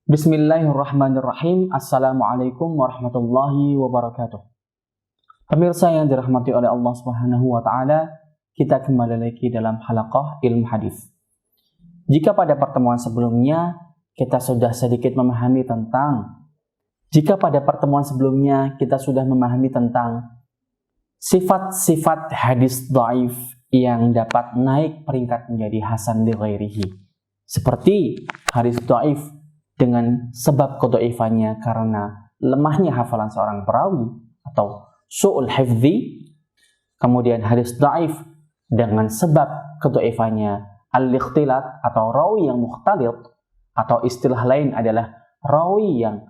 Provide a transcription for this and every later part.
Bismillahirrahmanirrahim. Assalamualaikum warahmatullahi wabarakatuh. Pemirsa yang dirahmati oleh Allah Subhanahu wa taala, kita kembali lagi dalam halaqah ilmu hadis. Jika pada pertemuan sebelumnya kita sudah sedikit memahami tentang sifat-sifat hadis dhaif yang dapat naik peringkat menjadi hasan li ghairihi. Seperti hadis dhaif dengan sebab kedhaifannya karena lemahnya hafalan seorang perawi atau su'ul hifdzi. Kemudian hadis dhaif dengan sebab kedhaifannya al-ikhtilat atau rawi yang mukhtalit, atau istilah lain adalah rawi yang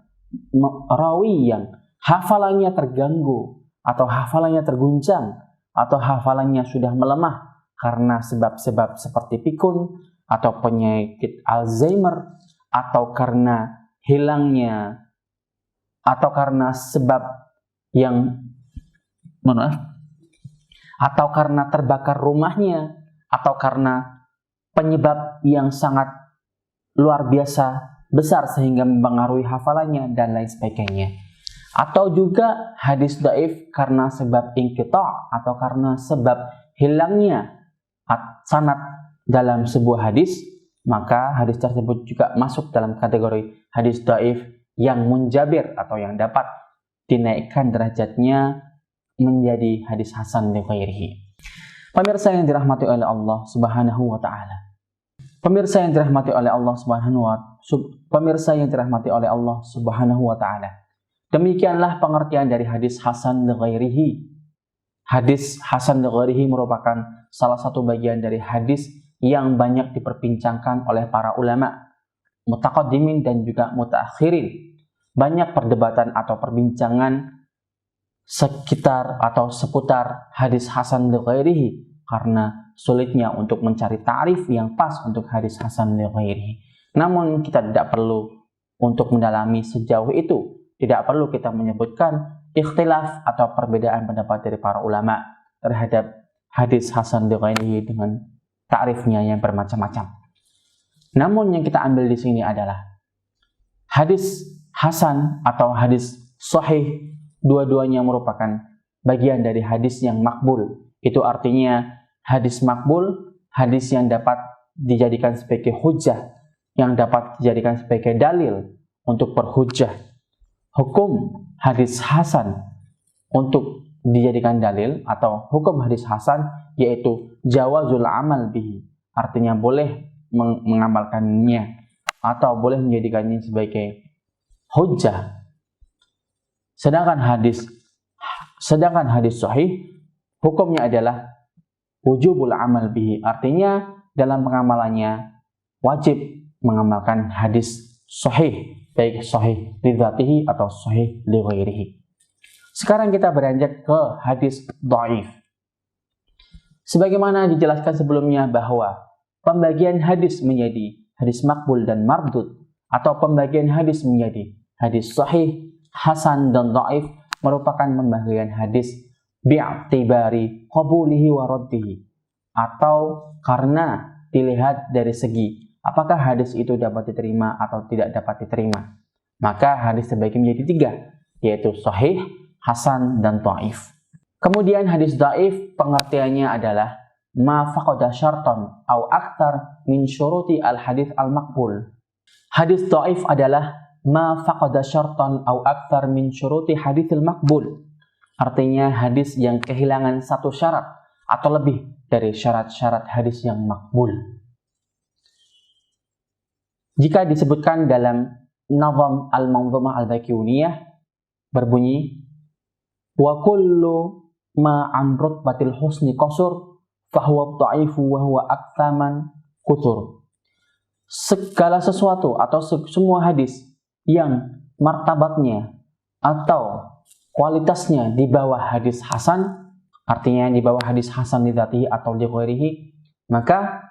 hafalannya terganggu atau hafalannya terguncang atau hafalannya sudah melemah karena sebab-sebab seperti pikun atau penyakit Alzheimer, atau karena hilangnya, atau karena sebab yang atau karena terbakar rumahnya, atau karena penyebab yang sangat luar biasa besar sehingga mempengaruhi hafalannya dan lain sebagainya. Atau juga hadis dhaif karena sebab inqita' atau karena sebab hilangnya sanad dalam sebuah hadis, maka hadis tersebut juga masuk dalam kategori hadis dhaif yang munjabir atau yang dapat dinaikkan derajatnya menjadi hadis hasan li ghairihi. Pemirsa yang dirahmati oleh Allah Subhanahu wa taala. Pemirsa yang dirahmati oleh Allah Subhanahu wa taala. Demikianlah pengertian dari hadis hasan li ghairihi. Hadis hasan li ghairihi merupakan salah satu bagian dari hadis yang banyak diperbincangkan oleh para ulama mutaqaddimin dan juga mutaakhirin. Banyak perdebatan atau perbincangan sekitar atau seputar hadis hasan li ghairihi karena sulitnya untuk mencari ta'rif yang pas untuk hadis hasan li ghairihi. Namun kita tidak perlu untuk mendalami sejauh itu. Tidak perlu kita menyebutkan ikhtilaf atau perbedaan pendapat dari para ulama terhadap hadis hasan li ghairihi dengan ta'rifnya yang bermacam-macam. Namun yang kita ambil di sini adalah hadis hasan atau hadis sahih, dua-duanya merupakan bagian dari hadis yang makbul. Itu artinya hadis makbul, hadis yang dapat dijadikan sebagai hujjah, yang dapat dijadikan sebagai dalil untuk berhujjah. Hukum hadis hasan untuk dijadikan dalil atau hukum hadis hasan yaitu jawazul amal bihi, artinya boleh mengamalkannya atau boleh menjadikannya sebagai hujjah. Sedangkan hadis sahih hukumnya adalah wujubul amal bihi, artinya dalam pengamalannya wajib mengamalkan hadis sahih, baik sahih li dzatihi atau sahih li ghairihi. Sekarang kita beranjak ke hadis dhaif. Sebagaimana dijelaskan sebelumnya bahwa pembagian hadis menjadi hadis makbul dan mardud, atau pembagian hadis menjadi hadis sahih, hasan dan dhaif merupakan pembagian hadis bi'tibari qabulihi wa raddihi, atau karena dilihat dari segi apakah hadis itu dapat diterima atau tidak dapat diterima. Maka hadis terbagi menjadi tiga, yaitu sahih, hasan, dan dhaif. Kemudian hadis dhaif pengertiannya adalah ma faqada syartan au aktar min syuruti al hadis al maqbul. Hadis dhaif adalah ma faqada syartan au aktar min syuruti hadis al maqbul. Artinya hadis yang kehilangan satu syarat atau lebih dari syarat-syarat hadis yang makbul. Jika disebutkan dalam Nazam al-Manzumah al-Baiquniyah berbunyi wa kullu ma an rutbatil husni qasur fahuwa dha'ifu wa huwa aktsaman kutsur. Segala sesuatu atau semua hadis yang martabatnya atau kualitasnya di bawah hadis hasan, artinya di bawah hadis hasan li dzatihi atau li ghairihi, maka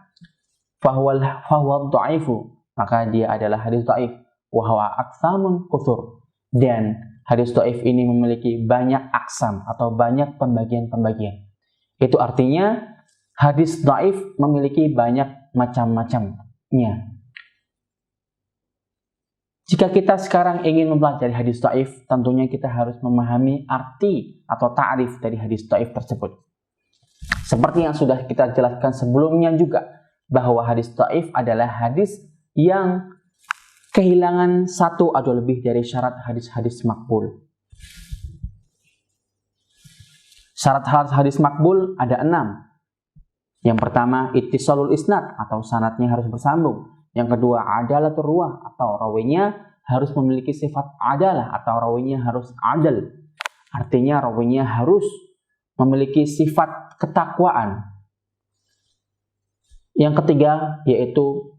fahuwa dha'ifu, maka dia adalah hadis dhaif, wa huwa aktsamun kutsur, dan hadis dhaif ini memiliki banyak aksam atau banyak pembagian-pembagian. Itu artinya hadis dhaif memiliki banyak macam-macamnya. Jika kita sekarang ingin mempelajari hadis dhaif, tentunya kita harus memahami arti atau ta'rif dari hadis dhaif tersebut. Seperti yang sudah kita jelaskan sebelumnya juga, bahwa hadis dhaif adalah hadis yang kehilangan satu atau lebih dari syarat hadis-hadis makbul. Syarat hadis makbul ada 6. Yang pertama, ittisalul isnad atau sanadnya harus bersambung. Yang kedua, adalatur ruwah atau rawinya harus memiliki sifat adalah atau rawinya harus adal. Artinya rawinya harus memiliki sifat ketakwaan. Yang ketiga yaitu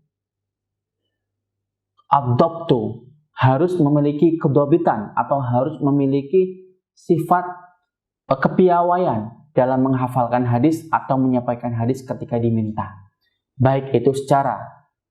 ad-dhabtu, harus memiliki kedobitan atau harus memiliki sifat kepiawaian dalam menghafalkan hadis atau menyampaikan hadis ketika diminta, baik itu secara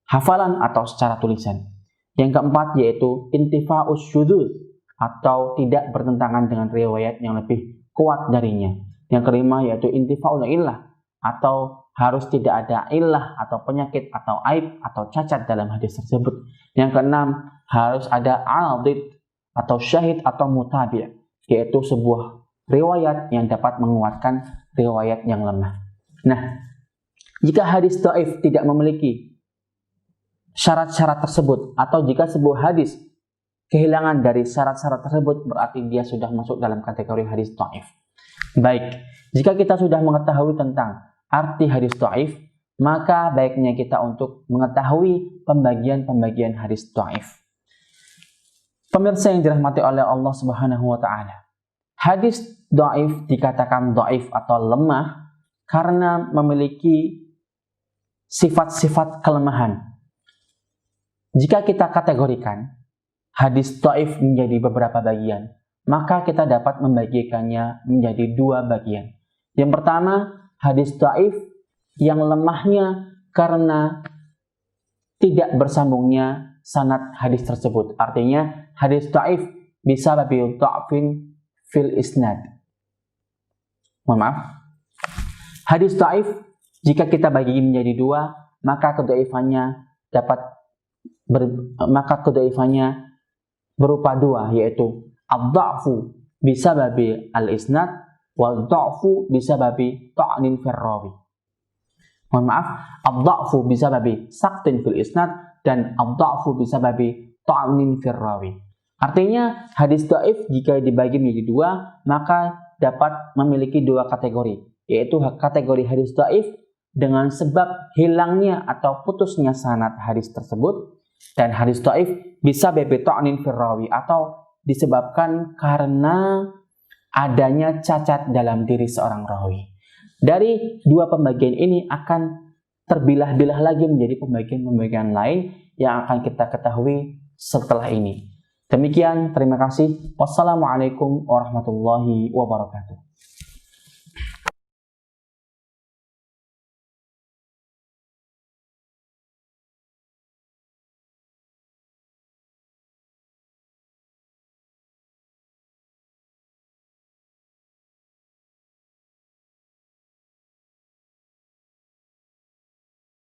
hafalan atau secara tulisan. Yang keempat yaitu intifa'us syudzuz atau tidak bertentangan dengan riwayat yang lebih kuat darinya. Yang kelima yaitu intifa'ul illah atau harus tidak ada illah atau penyakit atau aib atau cacat dalam hadis tersebut. Yang keenam harus ada adid atau syahid atau mutabi', yaitu sebuah riwayat yang dapat menguatkan riwayat yang lemah. Nah, jika hadis dhaif tidak memiliki syarat-syarat tersebut, atau jika sebuah hadis kehilangan dari syarat-syarat tersebut, berarti dia sudah masuk dalam kategori hadis dhaif. Baik, jika kita sudah mengetahui tentang arti hadis dhaif, maka baiknya kita untuk mengetahui pembagian-pembagian hadis dhaif. Pemirsa yang dirahmati oleh Allah Subhanahu wa taala, hadis dhaif dikatakan dhaif atau lemah karena memiliki sifat-sifat kelemahan. Jika kita kategorikan hadis dhaif menjadi beberapa bagian, maka kita dapat membagikannya menjadi 2 bagian. Yang pertama, hadis dhaif yang lemahnya karena tidak bersambungnya sanad hadis tersebut. Artinya, hadis dhaif bisa babi dha'fin fil isnad. Mohon maaf. Hadis dhaif jika kita bagi menjadi 2, maka kedhaifannya berupa 2, yaitu ad-dha'fu bisababi al-isnad wal dha'fu bisababi ta'nin fil rawi. Mohon maaf, ad-dha'fu bisababi saqtin fil isnad dan ad-dha'fu bisababi ta'nin fil rawi. Artinya hadis dhaif jika dibagi menjadi 2, maka dapat memiliki 2 kategori, yaitu kategori hadis dhaif dengan sebab hilangnya atau putusnya sanad hadis tersebut, dan hadis dhaif bisa ta'nin fil rawi atau disebabkan karena adanya cacat dalam diri seorang rawi. Dari 2 pembagian ini akan terbilah-bilah lagi menjadi pembagian-pembagian lain yang akan kita ketahui setelah ini. Demikian, terima kasih. Wassalamualaikum warahmatullahi wabarakatuh.